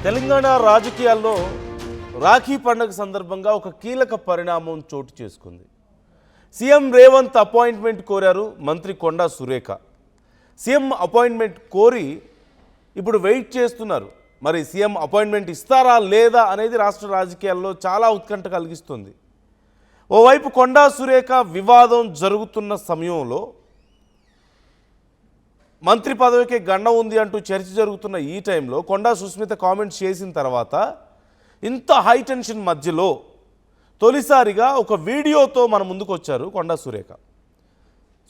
తెలంగాణ రాజకీయాల్లో రాఖీ పండుగ సందర్భంగా ఒక కీలక పరిణామం చోటు చేసుకుంది. సీఎం రేవంత్ అపాయింట్మెంట్ కోరారు మంత్రి కొండా సురేఖ. సీఎం అపాయింట్మెంట్ కోరి ఇప్పుడు వెయిట్ చేస్తున్నారు. మరి సీఎం అపాయింట్మెంట్ ఇస్తారా లేదా అనేది రాష్ట్ర రాజకీయాల్లో చాలా ఉత్కంఠ కలిగిస్తుంది. ఓవైపు కొండా సురేఖ వివాదం జరుగుతున్న సమయంలో మంత్రి పదవికి గండం ఉంది అంటూ చర్చ జరుగుతున్న ఈ టైంలో కొండా సుస్మిత కామెంట్స్ చేసిన తర్వాత ఇంత హై టెన్షన్ మధ్యలో తొలిసారిగా ఒక వీడియోతో మన ముందుకు వచ్చారు కొండా సురేఖ.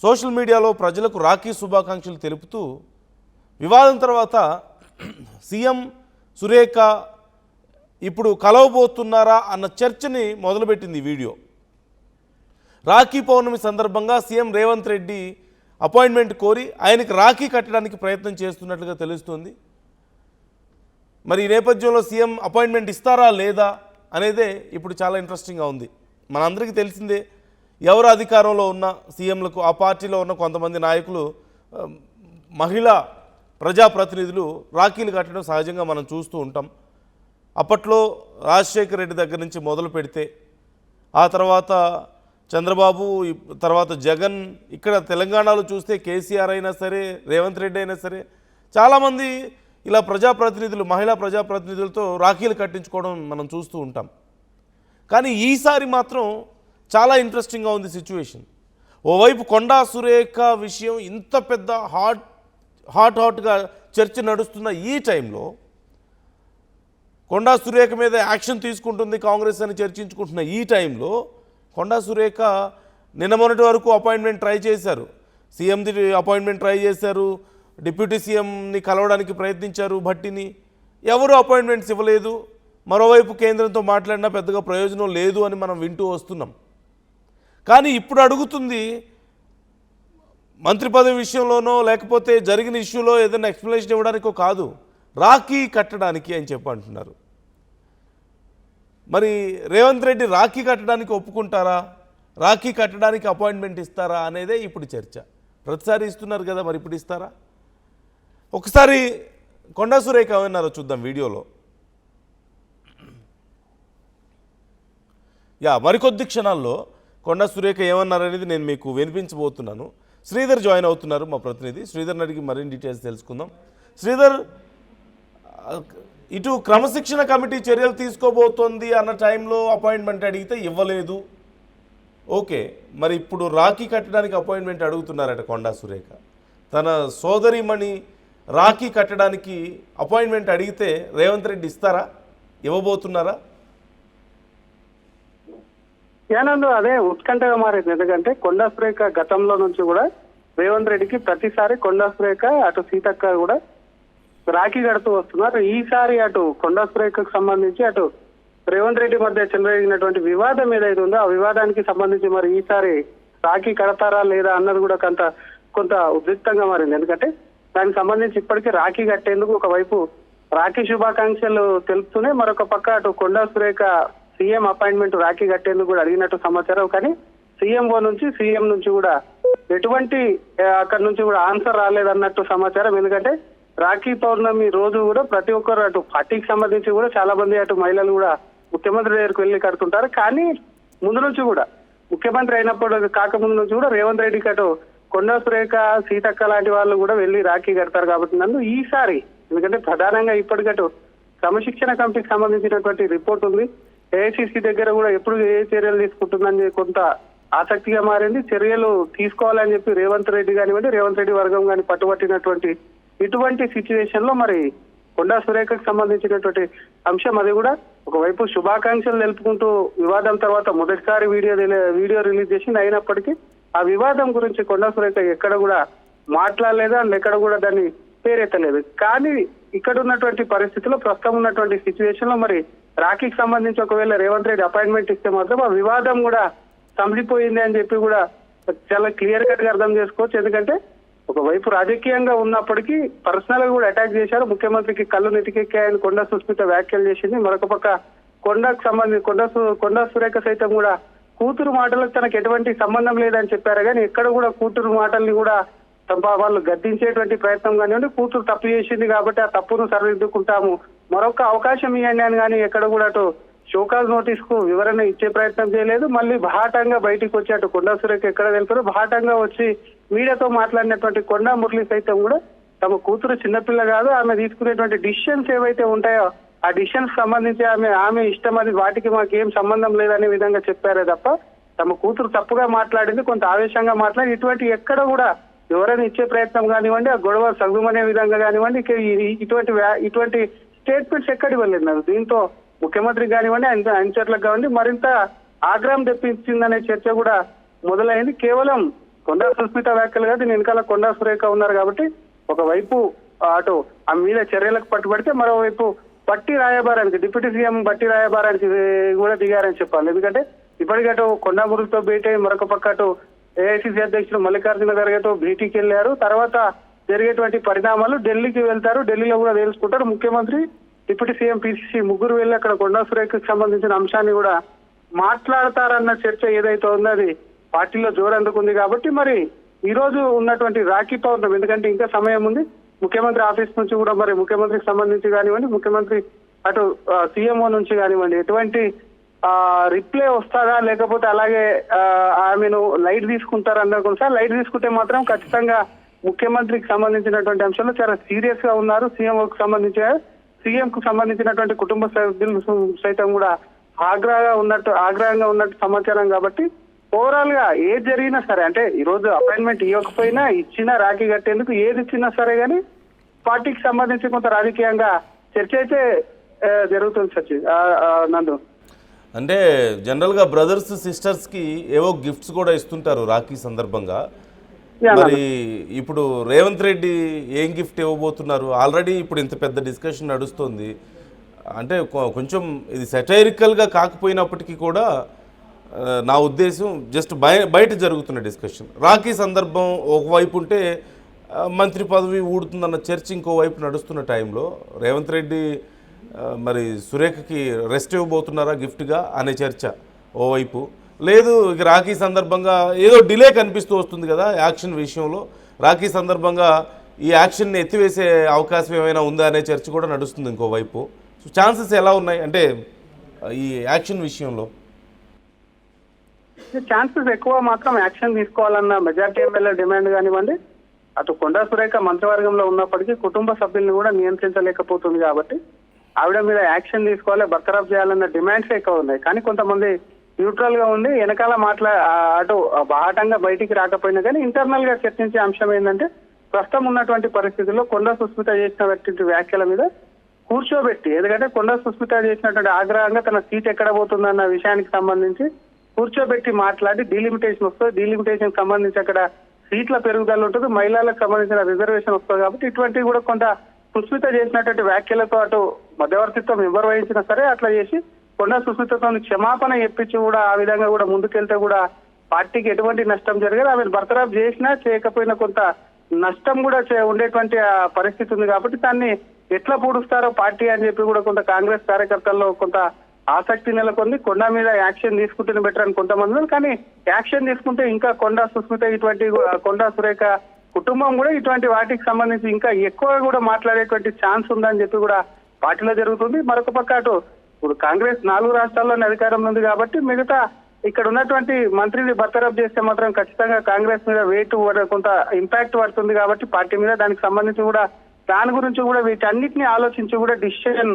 సోషల్ మీడియాలో ప్రజలకు రాఖీ శుభాకాంక్షలు తెలుపుతూ వివాదం తర్వాత సీఎం సురేఖ ఇప్పుడు కలవబోతున్నారా అన్న చర్చని మొదలుపెట్టింది వీడియో. రాఖీ పౌర్ణమి సందర్భంగా సీఎం రేవంత్ రెడ్డి అపాయింట్మెంట్ కోరి ఆయనకి రాఖీ కట్టడానికి ప్రయత్నం చేస్తున్నట్లుగా తెలుస్తుంది. మరి ఈ నేపథ్యంలో సీఎం అపాయింట్మెంట్ ఇస్తారా లేదా అనేదే ఇప్పుడు చాలా ఇంట్రెస్టింగ్గా ఉంది. మనందరికీ తెలిసిందే, ఎవరు అధికారంలో ఉన్న సీఎంలకు ఆ పార్టీలో ఉన్న కొంతమంది నాయకులు మహిళా ప్రజాప్రతినిధులు రాఖీలు కట్టడం సహజంగా మనం చూస్తూ ఉంటాం. అప్పట్లో రాజశేఖర రెడ్డి దగ్గర నుంచి మొదలు పెడితే ఆ తర్వాత చంద్రబాబు, తర్వాత జగన్, ఇక్కడ తెలంగాణలో చూస్తే కేసీఆర్ అయినా సరే, రేవంత్ రెడ్డి అయినా సరే చాలామంది ఇలా ప్రజాప్రతినిధులు, మహిళా ప్రజాప్రతినిధులతో రాఖీలు కట్టించుకోవడం మనం చూస్తూ ఉంటాం. కానీ ఈసారి మాత్రం చాలా ఇంట్రెస్టింగ్గా ఉంది సిచ్యువేషన్. ఓవైపు కొండా సురేఖ విషయం ఇంత పెద్ద హాట్గా చర్చ నడుస్తున్న ఈ టైంలో కొండా సురేఖ మీద యాక్షన్ తీసుకుంటుంది కాంగ్రెస్ అని చర్చించుకుంటున్న ఈ టైంలో కొండా సురేఖ నిన్న మొన్నటి వరకు అపాయింట్మెంట్ ట్రై చేశారు. సీఎంది అపాయింట్మెంట్ ట్రై చేశారు, డిప్యూటీ సీఎంని కలవడానికి ప్రయత్నించారు భట్టిని, ఎవరు అపాయింట్మెంట్స్ ఇవ్వలేదు. మరోవైపు కేంద్రంతో మాట్లాడినా పెద్దగా ప్రయోజనం లేదు అని మనం వింటూ వస్తున్నాం. కానీ ఇప్పుడు అడుగుతుంది మంత్రి పదవి విషయంలోనో లేకపోతే జరిగిన ఇష్యూలో ఏదైనా ఎక్స్ప్లెనేషన్ ఇవ్వడానికో కాదు, రాఖీ కట్టడానికి అని అంటున్నారు. మరి రేవంత్ రెడ్డి రాఖీ కట్టడానికి ఒప్పుకుంటారా, రాఖీ కట్టడానికి అపాయింట్మెంట్ ఇస్తారా అనేదే ఇప్పుడు చర్చ. ప్రతిసారి ఇస్తున్నారు కదా, మరి ఇప్పుడు ఇస్తారా? ఒకసారి కొండా సురేఖ ఏమన్నారో చూద్దాం వీడియోలో. మరికొద్ది క్షణాల్లో కొండా సురేఖ ఏమన్నారనేది నేను మీకు వినిపించబోతున్నాను. శ్రీధర్ జాయిన్ అవుతున్నారు, మా ప్రతినిధి. శ్రీధర్ని అడిగి మరిన్ని డీటెయిల్స్ తెలుసుకుందాం. శ్రీధర్, ఇటు క్రమశిక్షణ కమిటీ చర్యలు తీసుకోబోతోంది అన్న టైంలో అపాయింట్మెంట్ అడిగితే ఇవ్వలేదు, ఓకే. మరి ఇప్పుడు రాఖీ కట్టడానికి అపాయింట్మెంట్ అడుగుతున్నారట కొండా సురేఖ. తన సోదరిమణి రాఖీ కట్టడానికి అపాయింట్మెంట్ అడిగితే రేవంత్ రెడ్డి ఇస్తారా, ఇవ్వబోతున్నారా? యానందు అదే ఉత్కంఠగా మారింది. ఎందుకంటే కొండా సురేఖ గతంలో నుంచి కూడా రేవంత్ రెడ్డికి ప్రతిసారి కొండా సురేఖ అటు సీతక్క కూడా రాఖీ కడుతూ వస్తున్నారు. ఈసారి అటు కొండా సురేఖకు సంబంధించి అటు రేవంత్ రెడ్డి మధ్య చెలరేగినటువంటి వివాదం ఏదైతే ఉందో ఆ వివాదానికి సంబంధించి మరి ఈసారి రాఖీ కడతారా లేదా అన్నది కూడా కొంత ఉద్రిక్తంగా మారింది. ఎందుకంటే దానికి సంబంధించి ఇప్పటికీ రాఖీ కట్టేందుకు ఒకవైపు రాఖీ శుభాకాంక్షలు తెలుపుతూనే మరొక పక్క అటు కొండా సురేఖ సీఎం అపాయింట్మెంట్ రాఖీ కట్టేందుకు కూడా అడిగినట్టు సమాచారం. కానీ సీఎం నుంచి కూడా ఎటువంటి అక్కడి నుంచి కూడా ఆన్సర్ రాలేదన్నట్టు సమాచారం. ఎందుకంటే రాఖీ పౌర్ణమి రోజు కూడా ప్రతి ఒక్కరు అటు పార్టీకి సంబంధించి కూడా చాలా మంది అటు మహిళలు కూడా ముఖ్యమంత్రి దగ్గరికి వెళ్ళి కడుతుంటారు. కానీ ముందు నుంచి కూడా ముఖ్యమంత్రి అయినప్పుడు కాకముందు నుంచి కూడా రేవంత్ రెడ్డికి అటు కొండా సురేఖ, సీతక్క లాంటి వాళ్ళు కూడా వెళ్ళి రాఖీ కడతారు. కాబట్టి నన్ను ఈసారి, ఎందుకంటే ప్రధానంగా ఇప్పటికటు క్రమశిక్షణ కమిటీకి సంబంధించినటువంటి రిపోర్ట్ ఉంది. ఏఐసీసీ దగ్గర కూడా ఎప్పుడు ఏ చర్యలు తీసుకుంటుందని కొంత ఆసక్తిగా మారింది. చర్యలు తీసుకోవాలని చెప్పి రేవంత్ రెడ్డి కానివ్వండి, రేవంత్ రెడ్డి వర్గం కానీ పట్టుబట్టినటువంటి ఇటువంటి సిచ్యువేషన్ లో మరి కొండా సురేఖకు సంబంధించినటువంటి అంశం అది కూడా ఒకవైపు శుభాకాంక్షలు తెలుపుకుంటూ వివాదం తర్వాత మొదటిసారి వీడియో రిలీజ్ చేసింది. అయినప్పటికీ ఆ వివాదం గురించి కొండా సురేఖ ఎక్కడ కూడా మాట్లాడలేదు, అండ్ ఎక్కడ కూడా దాన్ని పేరెత్తలేదు. కానీ ఇక్కడ ఉన్నటువంటి పరిస్థితుల్లో, ప్రస్తుతం ఉన్నటువంటి సిచ్యువేషన్ లో మరి రాఖీకి సంబంధించి ఒకవేళ రేవంత్ రెడ్డి అపాయింట్మెంట్ ఇస్తే మాత్రం ఆ వివాదం కూడా సంలిపోయింది అని చెప్పి కూడా చాలా క్లియర్ కట్ గా అర్థం చేసుకోవచ్చు. ఎందుకంటే ఒకవైపు రాజకీయంగా ఉన్నప్పటికీ పర్సనల్ గా కూడా అటాక్ చేశారు. ముఖ్యమంత్రికి కళ్ళు నెతికెక్కాయని కొండా సుస్మిత వ్యాఖ్యలు చేసింది. మరొక పక్క కొండాకు సంబంధించి కొండా సురేఖ సైతం కూడా కూతురు మాటలకు తనకు ఎటువంటి సంబంధం లేదని చెప్పారు. కానీ ఎక్కడ కూడా కూతురు మాటల్ని కూడా వాళ్ళు గద్దించేటువంటి ప్రయత్నం కానివ్వండి, కూతురు తప్పు చేసింది కాబట్టి ఆ తప్పును సరిదిద్దుకుంటాము మరొక అవకాశం ఇవ్వండి అని కానీ ఎక్కడ కూడా అటు షోకాజ్ నోటీస్ కు వివరణ ఇచ్చే ప్రయత్నం చేయలేదు. మళ్ళీ బహాటంగా బయటికి వచ్చి అటు కొండా సురేఖ ఎక్కడ వెళ్తారో బహాటంగా వచ్చి మీడియాతో మాట్లాడినటువంటి కొండా మురళి సైతం కూడా తమ కూతురు చిన్నపిల్ల కాదు, ఆమె తీసుకునేటువంటి డిసిషన్స్ ఏవైతే ఉంటాయో ఆ డిసిషన్స్ సంబంధించి ఆమె ఇష్టం, అది వాటికి మాకేం సంబంధం లేదనే విధంగా చెప్పారే తప్ప తమ కూతురు తప్పుగా మాట్లాడింది, కొంత ఆవేశంగా మాట్లాడి ఇటువంటి ఎక్కడ కూడా ఎవరైనా ఇచ్చే ప్రయత్నం కానివ్వండి, ఆ గొడవ సగ్గుమనే విధంగా కానివ్వండి, ఇటువంటి స్టేట్మెంట్స్ ఎక్కడ ఇవ్వలేదు. దీంతో ముఖ్యమంత్రి కానివ్వండి, అనుచరులకు కానివ్వండి మరింత ఆగ్రహం తెప్పించిందనే చర్చ కూడా మొదలైంది. కేవలం కొండా సుస్మిత వ్యాఖ్యలు కాదు, దీని వెనకాల కొండా సురేఖ ఉన్నారు కాబట్టి ఒకవైపు అటు ఆ మీద చర్యలకు పట్టుబడితే మరోవైపు బట్టి రాయబారానికి డిప్యూటీ సీఎం బట్టి రాయబారానికి కూడా దిగారని చెప్పాలి. ఎందుకంటే ఇప్పటికటు కొండా మురళితో భేటీ అయి మరొక పక్క అటు ఏఐసిసి అధ్యక్షులు మల్లికార్జున ఖర్గేతో భేటీకి వెళ్లారు. తర్వాత జరిగేటువంటి పరిణామాలు ఢిల్లీకి వెళ్తారు, ఢిల్లీలో కూడా తెలుసుకుంటారు. ముఖ్యమంత్రి డిప్యూటీ సీఎం పిసిసి ముగ్గురు వెళ్ళి అక్కడ కొండా సురేఖకు సంబంధించిన అంశాన్ని కూడా మాట్లాడతారన్న చర్చ ఏదైతే ఉందో అది పార్టీలో జోరు అందుకుంది. కాబట్టి మరి ఈ రోజు ఉన్నటువంటి రాఖీ పౌర్ణమి, ఎందుకంటే ఇంకా సమయం ఉంది, ముఖ్యమంత్రి ఆఫీస్ నుంచి కూడా మరి ముఖ్యమంత్రికి సంబంధించి కానివ్వండి, ముఖ్యమంత్రి అటు సీఎంఓ నుంచి కానివ్వండి ఎటువంటి రిప్లై వస్తుందా లేకపోతే అలాగే ఆమెను లైట్ తీసుకుంటారన్నారు. కొన్నిసార్లు లైట్ తీసుకుంటే మాత్రం ఖచ్చితంగా ముఖ్యమంత్రికి సంబంధించినటువంటి అంశాల్లో చాలా సీరియస్ గా ఉన్నారు. సీఎం కు సంబంధించినటువంటి కుటుంబ సభ్యులు సైతం కూడా ఆగ్రహంగా ఉన్నట్టు సమాచారం. కాబట్టి ఓవరాల్ గా ఏది జరిగినా సరే, అంటే ఈ రోజు అపాయింట్మెంట్ ఇవ్వకపోయినా ఇచ్చినా రాఖీ కట్టేందుకు ఏది ఇచ్చినా సరే కానీ పార్టీకి సంబంధించి కొంత రాజకీయంగా చర్చ అయితే జరుగుతుంది. సచిన్ నందు, అంటే జనరల్గా బ్రదర్స్ సిస్టర్స్కి ఏవో గిఫ్ట్స్ కూడా ఇస్తుంటారు రాఖీ సందర్భంగా. మరి ఇప్పుడు రేవంత్ రెడ్డి ఏం గిఫ్ట్ ఇవ్వబోతున్నారు? ఆల్రెడీ ఇప్పుడు ఇంత పెద్ద డిస్కషన్ నడుస్తుంది. అంటే కొంచెం ఇది సెటైరికల్గా కాకపోయినప్పటికీ కూడా నా ఉద్దేశం జస్ట్ బయట జరుగుతున్న డిస్కషన్. రాఖీ సందర్భం ఒకవైపు ఉంటే మంత్రి పదవి ఊడుతుందన్న చర్చ ఇంకోవైపు నడుస్తున్న టైంలో రేవంత్ రెడ్డి మరి సురేఖకి రెస్ట్ ఇవ్వబోతున్నారా గిఫ్ట్గా అనే చర్చ ఓవైపు. లేదు ఇక రాఖీ సందర్భంగా ఏదో డిలే కనిపిస్తూ వస్తుంది కదా యాక్షన్ విషయంలో, రాఖీ సందర్భంగా ఈ యాక్షన్ని ఎత్తివేసే అవకాశం ఏమైనా ఉందా అనే చర్చ కూడా నడుస్తుంది ఇంకోవైపు. సో ఛాన్సెస్ ఎలా ఉన్నాయి అంటే ఈ యాక్షన్ విషయంలో? ఛాన్సెస్ ఎక్కువ మాత్రం యాక్షన్ తీసుకోవాలన్న మెజార్టీ ఎమ్మెల్యే డిమాండ్ కానివ్వండి, అటు కొండా సురేఖ మంత్రివర్గంలో ఉన్నప్పటికీ కుటుంబ సభ్యుల్ని కూడా నియంత్రించలేకపోతుంది. కాబట్టి ఆవిడ మీద యాక్షన్ తీసుకోవాలి, బర్తరఫ్ చేయాలన్న డిమాండ్స్ ఎక్కువ ఉన్నాయి. కానీ కొంతమంది న్యూట్రల్ గా ఉండి వెనకాల అటు బాహటంగా బయటికి రాకపోయినా కానీ ఇంటర్నల్ గా చర్చించే అంశం ఏంటంటే ప్రస్తుతం ఉన్నటువంటి పరిస్థితుల్లో కొండా సుస్మిత చేసినటువంటి వ్యాఖ్యల మీద కూర్చోబెట్టి, ఎందుకంటే కొండా సుస్మిత చేసినటువంటి ఆగ్రహంగా తన సీట్ ఎక్కడ పోతుందన్న విషయానికి సంబంధించి కూర్చోబెట్టి మాట్లాడి డీలిమిటేషన్ వస్తుంది. డీలిమిటేషన్ సంబంధించి అక్కడ సీట్ల పెరుగుదల ఉంటుంది, మహిళలకు సంబంధించిన రిజర్వేషన్ వస్తుంది. కాబట్టి ఇటువంటివి కూడా కొంత సుస్మిత చేసినటువంటి వ్యాఖ్యలతో అటు మధ్యవర్తిత్వం ఎవరు వహించినా సరే అట్లా చేసి కొండా సుస్మితతో క్షమాపణ చెప్పించి కూడా ఆ విధంగా కూడా ముందుకెళ్తే కూడా పార్టీకి ఎటువంటి నష్టం జరగదు. ఆమె బర్తరఫ్ చేసినా చేయకపోయినా కొంత నష్టం కూడా ఉండేటువంటి పరిస్థితి ఉంది. కాబట్టి దాన్ని ఎట్లా పూడుస్తారో పార్టీ అని చెప్పి కూడా కొంత కాంగ్రెస్ కార్యకర్తల్లో కొంత ఆసక్తి నెలకొంది. కొండా మీద యాక్షన్ తీసుకుంటేనే బెటర్ అని కొంతమంది, కానీ యాక్షన్ తీసుకుంటే ఇంకా కొండా సుస్మిత ఇటువంటి కొండా సురేఖ కుటుంబం కూడా ఇటువంటి వాటికి సంబంధించి ఇంకా ఎక్కువ కూడా మాట్లాడేటువంటి ఛాన్స్ ఉందని చెప్పి కూడా పార్టీలో జరుగుతుంది. మరొక పక్క అటు ఇప్పుడు కాంగ్రెస్ 4 రాష్ట్రాల్లోనే అధికారంలో ఉంది కాబట్టి మిగతా ఇక్కడ ఉన్నటువంటి మంత్రిని బర్తరఫ్ చేస్తే మాత్రం ఖచ్చితంగా కాంగ్రెస్ మీద వెయిట్ కొంత ఇంపాక్ట్ పడుతుంది. కాబట్టి పార్టీ మీద దానికి సంబంధించి కూడా దాని గురించి కూడా వీటన్నిటిని ఆలోచించి కూడా డిసిషన్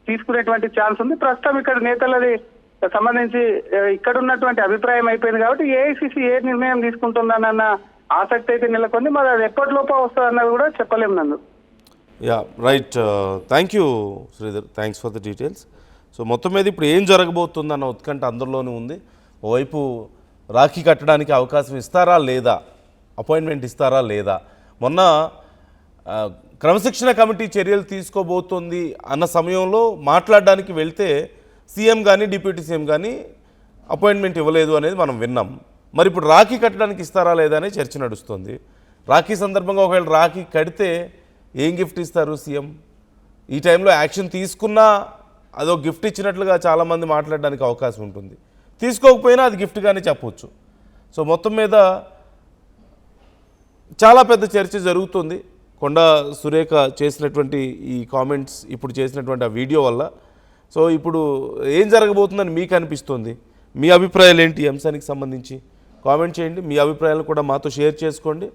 తీసుకునేటువంటి ఛాన్స్ ఉంది. ప్రస్తుతం ఇక్కడ నేతలది సంబంధించి ఇక్కడ ఉన్నటువంటి అభిప్రాయం అయిపోయింది కాబట్టి ఏఐసిసి ఏ నిర్ణయం తీసుకుంటుందన్న ఆసక్తి అయితే నెలకొంది. మరి అది ఎప్పటిలోపో వస్తుంది అన్నది కూడా చెప్పలేము నన్ను. Yeah right, thank you Sridhar, thanks for the details. So మొత్తం మీద ఇప్పుడు ఏం జరగబోతుందన్న ఉత్కంఠ అందరిలోనూ ఉంది. ఓవైపు రాఖీ కట్టడానికి అవకాశం ఇస్తారా లేదా, అపాయింట్మెంట్ ఇస్తారా లేదా, మొన్న క్రమశిక్షణ కమిటీ చర్యలు తీసుకోబోతోంది అన్న సమయంలో మాట్లాడడానికి వెళ్తే సీఎం కానీ డిప్యూటీ సీఎం కానీ అపాయింట్మెంట్ ఇవ్వలేదు అనేది మనం విన్నాం. మరి ఇప్పుడు రాఖీ కట్టడానికి ఇస్తారా లేదా అనే చర్చ నడుస్తుంది. రాఖీ సందర్భంగా ఒకవేళ రాఖీ కడితే ఏం గిఫ్ట్ ఇస్తారు సీఎం? ఈ టైంలో యాక్షన్ తీసుకున్నా అదో గిఫ్ట్ ఇచ్చినట్లుగా చాలామంది మాట్లాడడానికి అవకాశం ఉంటుంది, తీసుకోకపోయినా అది గిఫ్ట్గానే చెప్పవచ్చు. సో మొత్తం మీద చాలా పెద్ద చర్చ జరుగుతుంది. కొండా సురేఖ చేసినటువంటి ఈ కామెంట్స్, ఇప్పుడు చేసినటువంటి ఆ వీడియో వల్ల. సో ఇప్పుడు ఏం జరగబోతుందని మీకు అనిపిస్తుంది? మీ అభిప్రాయాలు ఏంటి ఈ అంశానికి సంబంధించి? కామెంట్ చేయండి. మీ అభిప్రాయాలు కూడా మాతో షేర్ చేసుకోండి.